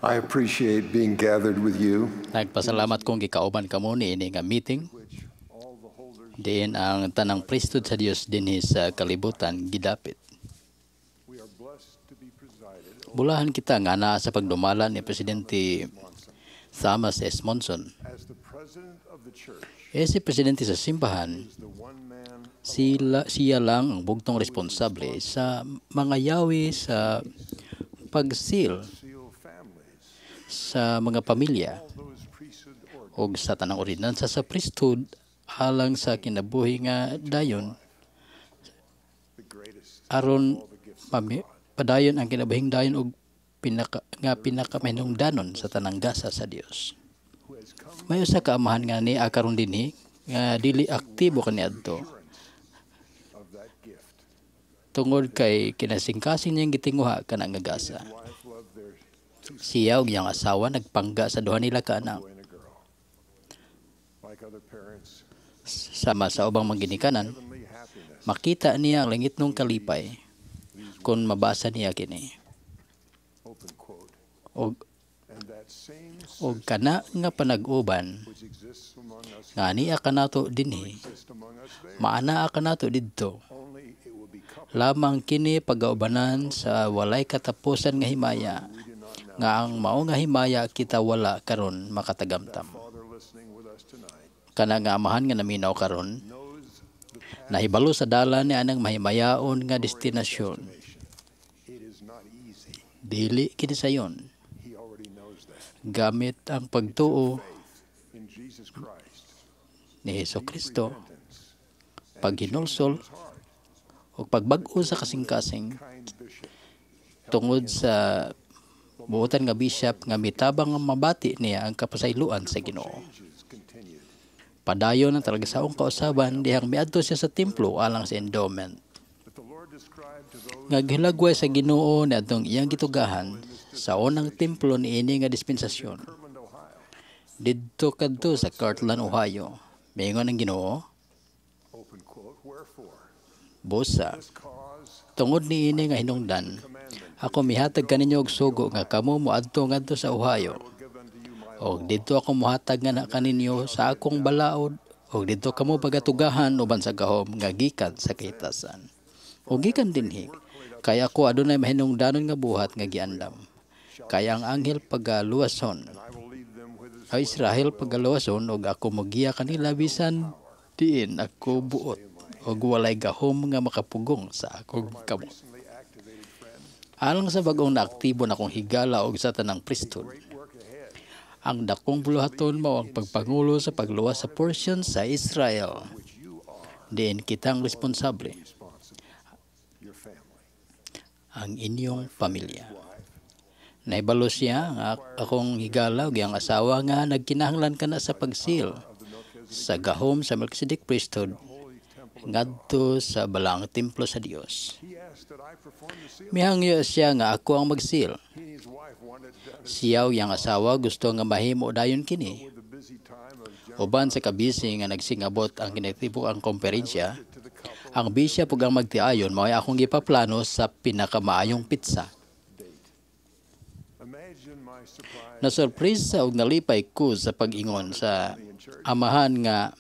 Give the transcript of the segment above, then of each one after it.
I appreciate being gathered with you. Nagpasalamat kong gikauban kamo niini nga meeting. Diin ang tanang priesthood sa Dios dinhi sa kalibutan gidapit. Bulahan kita nga naa sa pagdumala ni Presidente Thomas S. Monson. Si Presidente sa simbahan, siya lang ang bugtong responsable sa mga yawi sa pag-seal sa mga pamilya o sa tanang ordinansa sa priesthood alang sa kinabuhi nga dayon aron padayon ang kinabuhing dayon og pinakamahinungdanon sa tanang gasa sa Dios. May usa ka amahan nga ni karon dinhi nga dili aktibo kaniadto tungod kay kinasingkasing niyang gitinguha kana nga gasa. Siya ug iyang asawa nagpangga sa duha nila ka anak. Sama sa ubang mangginikanan, makita niya ang langit nung kalipay kung mabasa niya kini. Og kana nga panag-uban nga niya kanato dinhi, maana kanato didto. Lamang kini pagaubanan sa walay katapusan nga himaya, nga ang mao nga himaya kita wala karon makatagamtam. Kana nga amahan nga naminaw karon, nahibalo sa dalan ni anang mahimayaon nga destinasyon. Dili kini sayon. Gamit ang pagtuo ni Hesukristo, paghinulsol o pagbag-o sa kasing-kasing tungod sa buotan nga bishop nga mitabang mabati niya ang kapasayloan sa Ginoo. Padayon ang talagsaong kausaban dihang miadto siya sa templo alang sa endowment. Nga gihilagway sa Ginoo niadtong iyang gitugahan sa unang templo niini nga dispensasyon. Didto kadto sa Kirtland, Ohio. Mingon ang Ginoo, busa, tungod niini nga hinungdan, ako mihatag kaninyo og sugo nga kamo moadto ngadto sa Ohio. Og didto ako mohatag nga na kaninyo sa akong balaod, og didto kamo pagatugahan uban sa gahom nga gikan sa kahitasan. Og gikan dinhi, kay ako adunay mahinungdanon nga buhat nga giandam. Kaya ang anghel pagaluwason, ay Israel pagaluwason, og ako mogiya kanila bisan diin ako buot, og walay gahom nga makapugong sa akong kamot. Alang sa bag-ong naaktibo na kong higala og sa tanang priesthood, ang dakong buluhaton mao ang pagpangulo sa pagluwas sa portion sa Israel. Diin kitang responsable, ang inyong pamilya. Naibalo siya nga akong higala ug iyang asawa nga nagkinahanglan kana sa pagsil sa gahom sa Melchizedek priesthood ngadto sa balaang templo sa Dios. Mihangyo siya nga ako ang magsil. Siya ug iyang asawa gusto nga mahimo dayon kini. Uban sa kabisi nga nagsingabot ang kinatibuk ang komperensya, ang bishop ug ang magtiayon mao akong gipaplano sa pinakamaayong pitsa. Nasurpresa ug nalipay ko sa pag-ingon sa amahan nga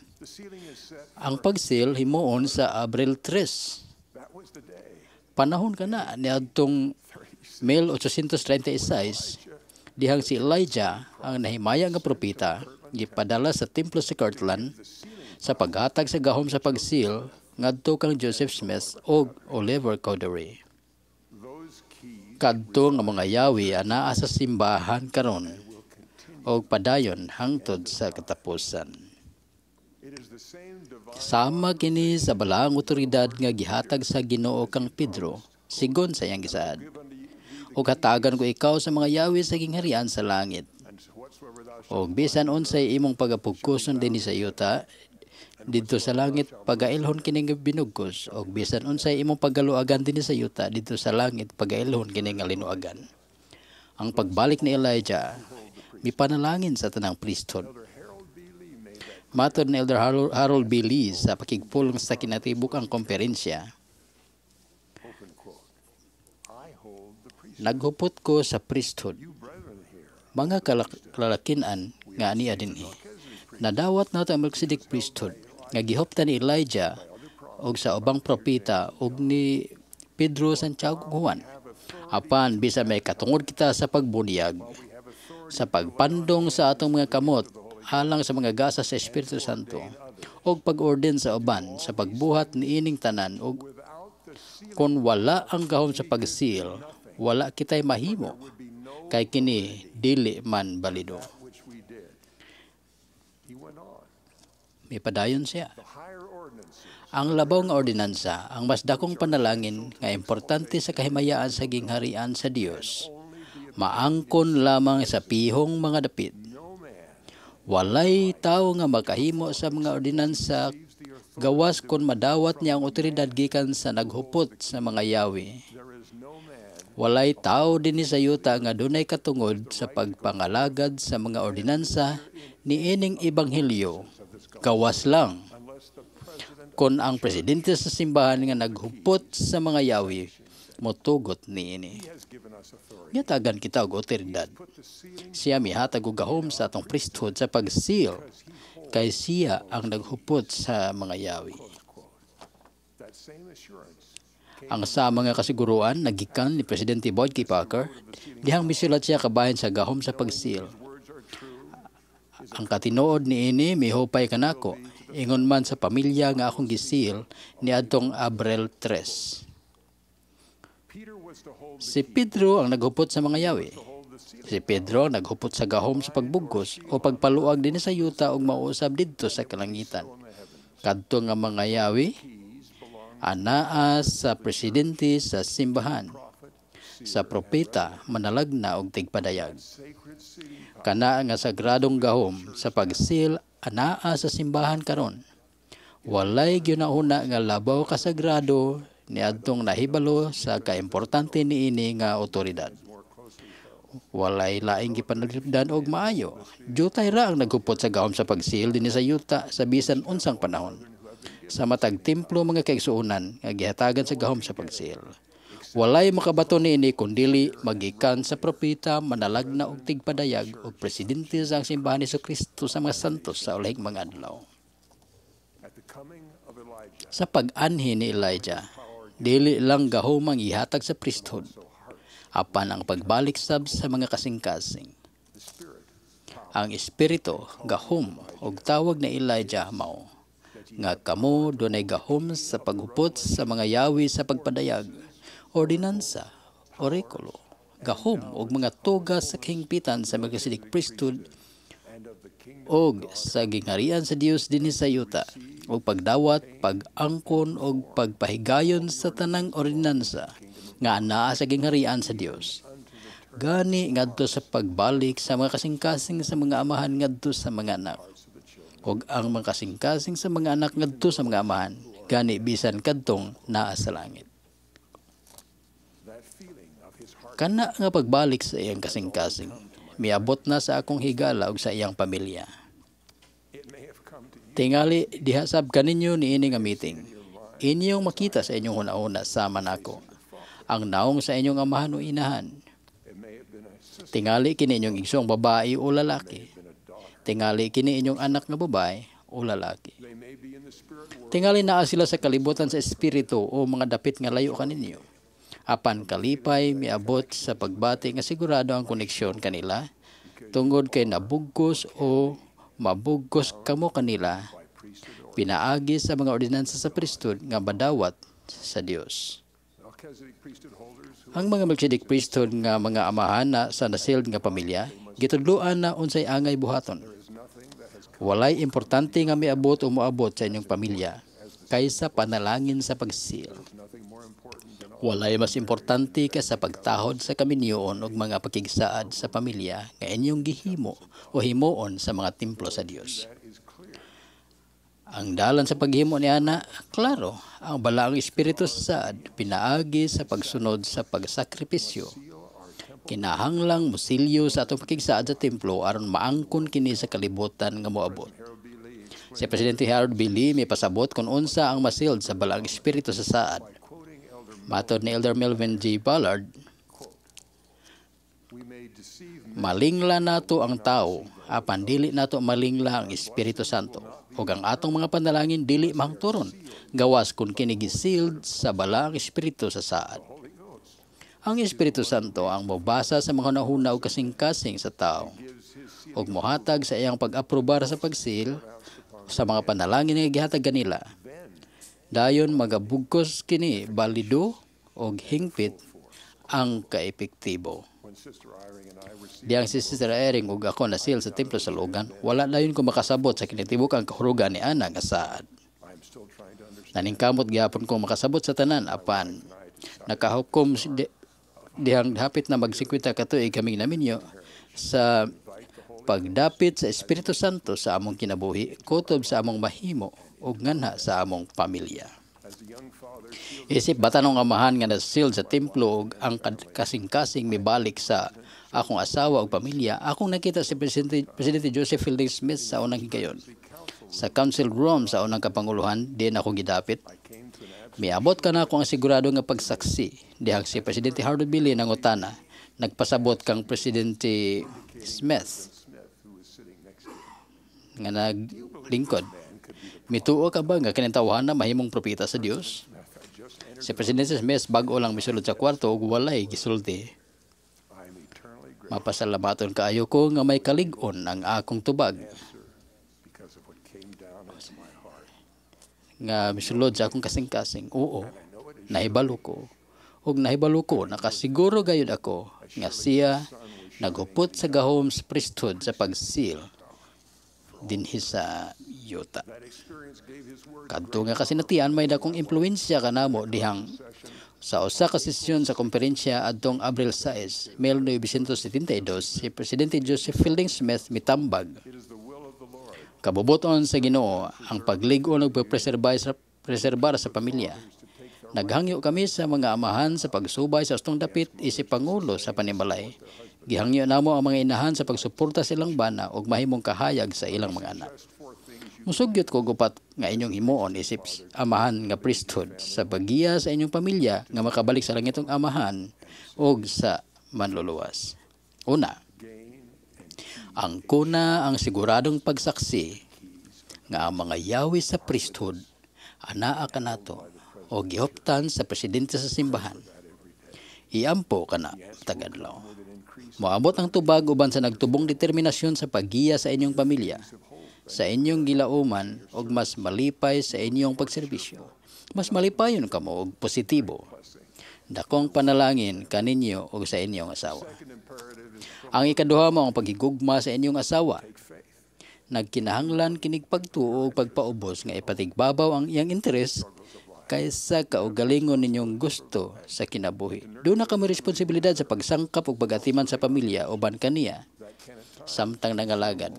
ang pagsil himuon sa Abril 3. Panahon kana niadtong 1836 dihang si Elijah ang nahimaya nga propeta gipadala sa templo sa Kirtland sa paghatag sa gahom sa pagsil ngadto kang Joseph Smith ug Oliver Cowdery. Kadto nga mga yawi anaa sa simbahan karon og padayon hangtod sa katapusan. Sama kini sa balaang otoridad nga gihatag sa Ginoo kang Pedro sigon sa iyang gisaad. Ug hatagan ko ikaw sa mga yawi sa gingharian sa langit. Og bisan unsay imong pagapugkuson dinhi sa yuta didto sa langit pagailhon kini nga binugkos, og bisan unsay imong pagaluagan dinhi sa yuta didto sa langit pagailhon kini nga linuagan. Ang pagbalik ni Elijah mipanalangin sa tanang priesthood. Matod ni Elder Harold B. Lee sa pakigpulong sa kinatibuk ang komperensya, naghupot ko sa priesthood mga kalalakinan nga aniya dinhi. Nadawat na ang Melchizedek priesthood nga gihuptan ni Elijah og sa ubang propeta og ni Pedro, Santiago, Juan. Apan bisa may katungod kita sa pagbunyag, sa pagpandong sa atong mga kamot alang sa mga gasa sa Espiritu Santo og pag-orden sa uban sa pagbuhat ni ining tanan og kung wala ang gahom sa pagsil, wala kitay mahimo kay kini dili man balido. May padayon siya. Ang labaw nga ordinansa, ang mas dakong panalangin nga importante sa kahimayaan sa gingharian sa Dios, maangkon lamang sa pihong mga dapit. Walay tao nga makahimo sa mga ordinansa gawas kon madawat niya ang otoridad gikan sa naghupot sa mga yawi. Walay tao dinhi sa yuta nga dunay katungod sa pagpangalagad sa mga ordinansa ni ining ebanghelyo. Gawas lang kon ang presidente sa simbahan nga naghupot sa mga yawi motugot niini. Yatagan kita og otoridad. Siya mihatag og gahom sa atong priesthood sa pag-seal kay siya ang naghupot sa mga yawi. Ang sa mga kasiguruan nagikan ni Presidente Boyd K. Parker dihang misulat siya kabahin sa gahom sa pag-seal. Ang katinuod niini mihupay kanako ingon man sa pamilya nga akong gisil ni adtong Abril 3. Si Pedro ang naghupot sa mga yawi. Si Pedro naghupot sa gahom sa pagbugos o pagpaluag din sa yuta og mausab didto sa kalangitan. Kadto nga mga yawi anaa sa presidente sa simbahan, sa propeta manalagna og tigpadayag. Kana nga sagradong gahom sa pagsil anaa sa simbahan karon. Walay ginahuna nga labaw ka sagrado niadtong nahibalo sa kaimportante niini nga otoridad. Walay laing gipanag립dan og maayo. Jutay ra ang naghupot sa gahom sa pagsil dinhi sa yuta sa bisan unsang panahon. Sa matag templo mga kaigsuonan nga gihatagan sa gahom sa pagsil. Walay makabato niini kundili magikan sa propeta manalagna og tigpadayag og presidente sa simbahan ni Jesucristo sa mga santos sa ulahing mga adlaw. Sa pag-anhi ni Elijah, dili lang gahom ang ihatag sa priesthood, apan ang pagbalik sab sa mga kasing-kasing. Ang espiritu gahom og tawag na Elijah mao nga kamo dunay gahom sa paghupot sa mga yawi sa pagpadayag, ordinansa, orikulo, gahom og mga tugas sa kahingpitan sa Melchizedek priesthood og sa gingharian sa Dios dinhi sa yuta og pagdawat, pag-angkon og pagpahigayon sa tanang ordinansa nga anaa sa gingharian sa Dios. Gani ngadto sa pagbalik sa mga kasing-kasing sa mga amahan ngadto sa mga anak. Og ang mga kasing-kasing sa mga anak ngadto sa mga amahan, gani bisan kadtong naa sa langit. Kana nga pagbalik sa iyang kasing-kasing, miabot na sa akong higala ug sa iyang pamilya. Tingali dihasab kaninyo ni ini nga meeting. Inyong makita sa inyong una-una sama nako. Ang naong sa inyong amahan o inahan. Tingali kini inyong igsoong babae o lalaki. Tingali kini inyong anak nga babae o lalaki. Tingali naa sila sa kalibutan sa espiritu o mga dapit nga layo kaninyo. Apan kalipay miabot sa pagbati nga sigurado ang koneksyon kanila tungod kay nabugkos o mabugkos kamo kanila pinaagi sa mga ordinansa sa priesthood nga badawat sa Dios. Ang mga Melchizedek priesthood nga mga amahan na sa nasiled nga pamilya gitudloan na unsay angay buhaton. Walay importante nga miabot o moabot sa inyong pamilya kaysa panalangin sa pagsil. Walay mas importante ka sa pagtahod sa kaminyoon ug mga pakigsaad sa pamilya nga inyong gihimo o himuon sa mga templo sa Dios. Ang dalan sa paghimo ni ana, klaro, ang balaang espiritu sa saad pinaagi sa pagsunod sa pagsakripisyo. Kinahanglang musilyo sa atong pakigsaad sa templo aron maangkon kini sa kalibutan nga moabot. Si Presidente Harold B. Lee may pasabot kung unsa ang masild sa balaang espiritu sa saad. Matod ni Elder Melvin G. Ballard, Malingla nato ang tao, apan dili nato malingla ang Espiritu Santo. Ug ang atong mga panalangin dili mahangturon, gawas kun kini gi-sealed sa balaang Espiritu sa saad. Ang Espiritu Santo ang mobasa sa mga nahuna o kasing-kasing sa tao ug mohatag sa iyang pag-aprobar sa pag-seal sa mga panalangin nga gihatag kanila. Dayon magabugkos kini balido og hingpit ang kaepektibo. Diyang si Sister Ering ug ako na seal sa templo sa Logan, wala dayon ko makasabot sa kinitibuk ang kahurugan ni Ana nga saad. Naningkamot gyapon ko makasabot sa tanan apan nakahukom dihang hapit na mag-50 ka tuig kaming naminyo sa pagdapit sa Espiritu Santo sa among kinabuhi, kutob sa among mahimo ug nganha sa among pamilya. Isip batanong amahan nga na-seal sa templo ug ang kasing-kasing mibalik sa akong asawa ug pamilya, akong nakita si Presidente Joseph Fielding Smith sa unang higayon. Sa Council Room sa unang kapanguluhan, din ako gidapit. Miabot ka na ako ang sigurado nga pagsaksi. Dihang si Presidente Harold Billy nangutana, nagpasabot kang Presidente Smith nga naglingkod. Mituo ka ba nga kinantawahan na mahimong propeta sa Dios? Si Presidente Smith bago lang misulod sa kwarto ug walay gisulti. Mapasalamaton kaayo ko nga may kalig-on ang akong tubag. Nga misulod sa akong kasing-kasing, oo, nahibalo ko. Ug nahibalo ko, nakasiguro gayud ako nga siya naghupot sa gahom sa priesthood sa pag-seal dinhi sa yuta. Kadto nga kasinatian may dakong impluwensya kanamo dihang sa usa ka sesyon sa komperensya adtong Abril 6, 1972, si Presidente Joseph Fielding Smith mitambag. Kabubuton sa Ginoo ang pagligon ug pagpreserbar sa pamilya. Naghangyo kami sa mga amahan sa pagsubay sa ustong dapit isip pangulo sa panimalay. Gihangyo namo ang mga inahan sa pagsuporta sa ilang bana ug mahimong kahayag sa ilang mga anak. Musugyot ko gupat nga inyong himuon isip amahan nga priesthood sa paggiya sa inyong pamilya nga makabalik sa langitong amahan ug sa manluluwas. Una, ang kuna ang siguradong pagsaksi nga ang mga yawi sa priesthood anaa kanato o gihuptan sa presidente sa simbahan. Iampo kana tagadlaw. Moabot ang tubag uban sa nagtubong determinasyon sa paggiya sa inyong pamilya, sa inyong gilauman ug mas malipay sa inyong pagserbisyo. Mas malipayon kamo og positibo. Dakong panalangin kaninyo ug sa inyong asawa. Ang ikaduha mo ang paghigugma sa inyong asawa. Nagkinahanglan kinig pagtuo ug pagpaubos nga ipatigbabaw ang iyang interes kaysa kaugalingon ninyong gusto sa kinabuhi. Doon na kami responsibilidad sa pagsangkap ug pagatiman sa pamilya uban kaniya samtang nangalagad.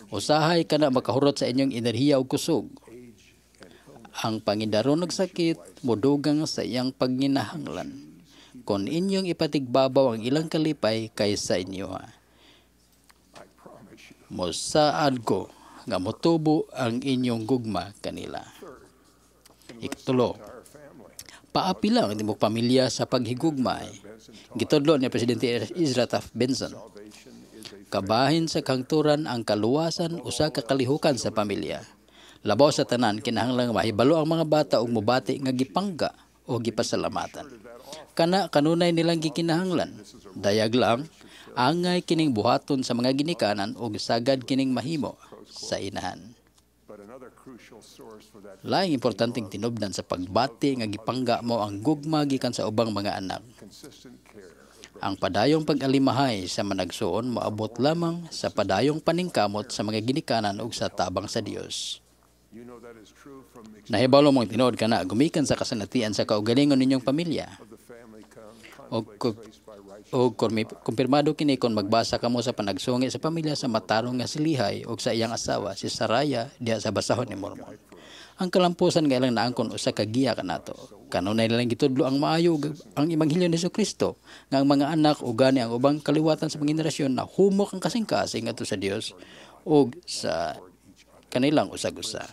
Usahay ka na makahurot sa inyong enerhiya ug kusog. Ang pangindaron ug sakit modugang sa iyang pagginahanglan. Kung inyong ipatigbabaw ang ilang kalipay kaysa inyo. Mosaad ko nga motubo ang inyong gugma kanila. Ikatulo, paapila ang timog pamilya sa paghigugma. Gitudlo ni Presidente Ezra Taft Benson. Kabahin sa kangturan ang kaluwasan usa ka kalihukan sa pamilya. Labaw sa tanan kinahanglang mahibalo ang mga bata ug mobati nga gipangga o gipasalamatan. Kana kanunay nilang gikinahanglan. Dayag lang angay kining buhaton sa mga ginikanan ug sagad kining mahimo sa inahan. Laing importanteng tinubdan sa pagbati nga gipangga mo ang gugma gikan sa ubang mga anak. Ang padayong pag-alimahay sa managsuon moabot lamang sa padayong paningkamot sa mga ginikanan ug sa tabang sa Dios. Nahibalo mong tinuod ka na gumikan sa kasanatian sa kaugalingon ninyong pamilya. O kumpirmado kini kon magbasa kamo sa panagsungi sa pamilya sa matarong nga si Lihay o sa iyang asawa si Saraya diha sa basahon ni Mormon. Ang kalampusan nga ilang naangkon usa ka giya kanato. Kanunay nilang gitudlo ang maayo ang ebanghelyo ni Jesucristo nga ang mga anak ug gani ang ubang kaliwatan sa mga henerasyon na humok ang kasing-kasing ngadto sa Dios ug sa kanilang usag-usa.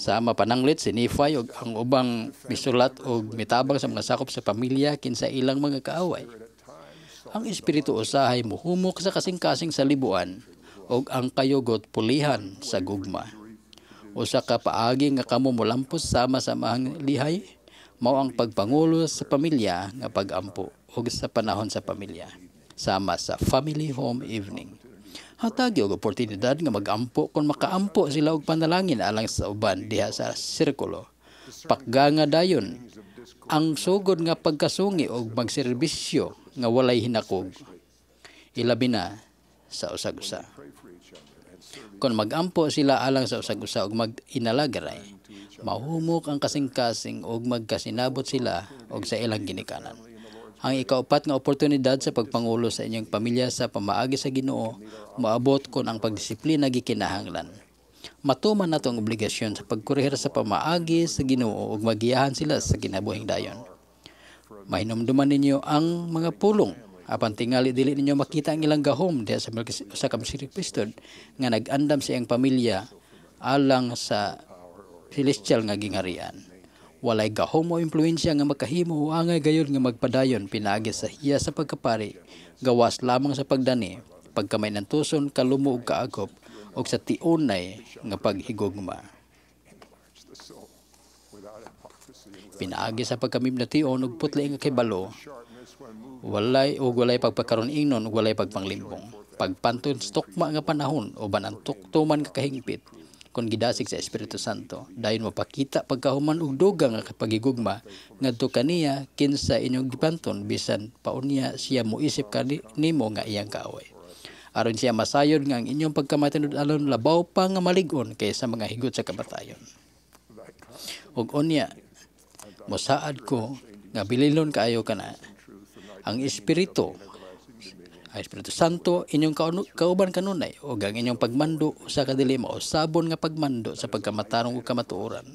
Sa mapananglit si Nephi ug ang ubang misulat ug mitabang sa mga sakop sa pamilya kinsa ilang mga kaaway. Ang espiritu usahay muhumok sa kasing-kasing sa libuan og ang kayugot pulihan sa gugma. Usa ka paagi nga kamo molampos sama-samahang lihay mao ang pagpangulo sa pamilya nga pag-ampo ug sa panahon sa pamilya sama sa family home evening. Hatagi og oportunidad nga mag-ampo kung makaampo sila og panalangin alang sa uban diha sa sirkulo. Pakganga dayon ang sugod nga pagkasungi og magserbisyo nga walay hinakog. Ilabi na sa usag-usa. Kung mag-ampo sila alang sa usag-usa og mag-inalagaray, mahumok ang kasing-kasing og magkasinabot sila og sa ilang ginikanan. Ang ikaupat nga oportunidad sa pagpangulo sa inyong pamilya sa pamaagi sa Ginoo moabot kon ang pagdisiplina gikinahanglan. Matuman nato ang obligasyon sa pagkurihir sa pamaagi sa Ginoo ug magiyahan sila sa kinabuhing dayon. Mahinumduman ninyo ang mga pulong apan tingali dili ninyo makita ang ilang gahom diha sa kamsiripistod nga nag-andam sa iyang pamilya alang sa celestial nga gingharian. Walay gahom o impluensya nga makahimo o angay gayon nga magpadayon pinaagi sa hiya sa pagkapari, gawas lamang sa pagdani, pagkamay ng tuson, kalumo ug kaagop, o sa tiunay nga paghigugma. Pinaagi sa pagkamibnation ug putli nga kibalo, walay pagpakaron ingnon ug walay pagpanglimbong. Pagpantun sa tukma nga panahon o banang tuktuman nga kahingpit, kung gidasig sa Espiritu Santo, dayon mapakita pagkahuman ug dugang nga pagigugma ngadto kaniya kinsa inyong gipanton bisan paunya siya moisip kanimo nga iyang kaaway. Aron siya masayod nga ang inyong pagkamatinud alon labaw pa nga malig-on kaysa mga higot sa kamatayon. Ug unya mosaad ko nga bililon kaayo kana ang Espiritu Santo inyong kauban kanunay o ang inyong pagmando sa kadili mao sabon nga pagmando sa pagkamatarong ug kamatuoran.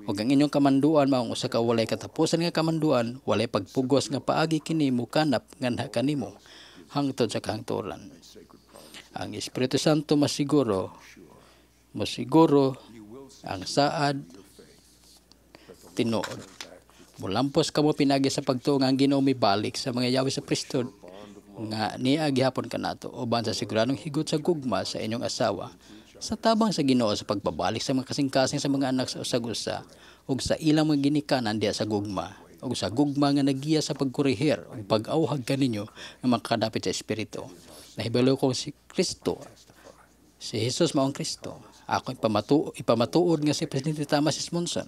O ang inyong kamanduan mao usa ka walay katapusan nga kamanduan, walay pagpugos nga paagi kini mukanap nganha kanimo hangtod sa kahangturan. Ang Espiritu Santo masiguro ang saad tinuod. Mulampos kamo pinagi sa pagtuo nga ang Ginoo mibalik sa mga yawi sa prestod nga niya gihapon kanato uban sa siguradong higot sa gugma sa inyong asawa sa tabang sa Ginoo sa pagbabalik sa mga kasing-kasing sa mga anak sa usag-usa ug sa ilang mga ginikanan diha sa gugma ug sa gugma nga nagiya sa pagkurihir ug pag-awhag kaninyo nga makadapit sa Espiritu. Nahibalo ko si Kristo, si Jesus mao ang Kristo. Ako ipamatuod nga si Presidente Thomas S. Monson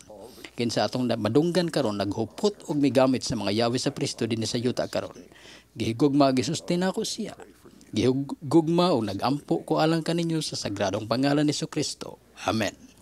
kinsa atong madunggan karon naghupot og migamit sa mga yawi sa Kristo dinhi sa yuta karon. Gihigugma gisustin ako siya. Gihigugma o nag-ampo ko alang kaninyo sa sagradong pangalan ni Kristo. Amen.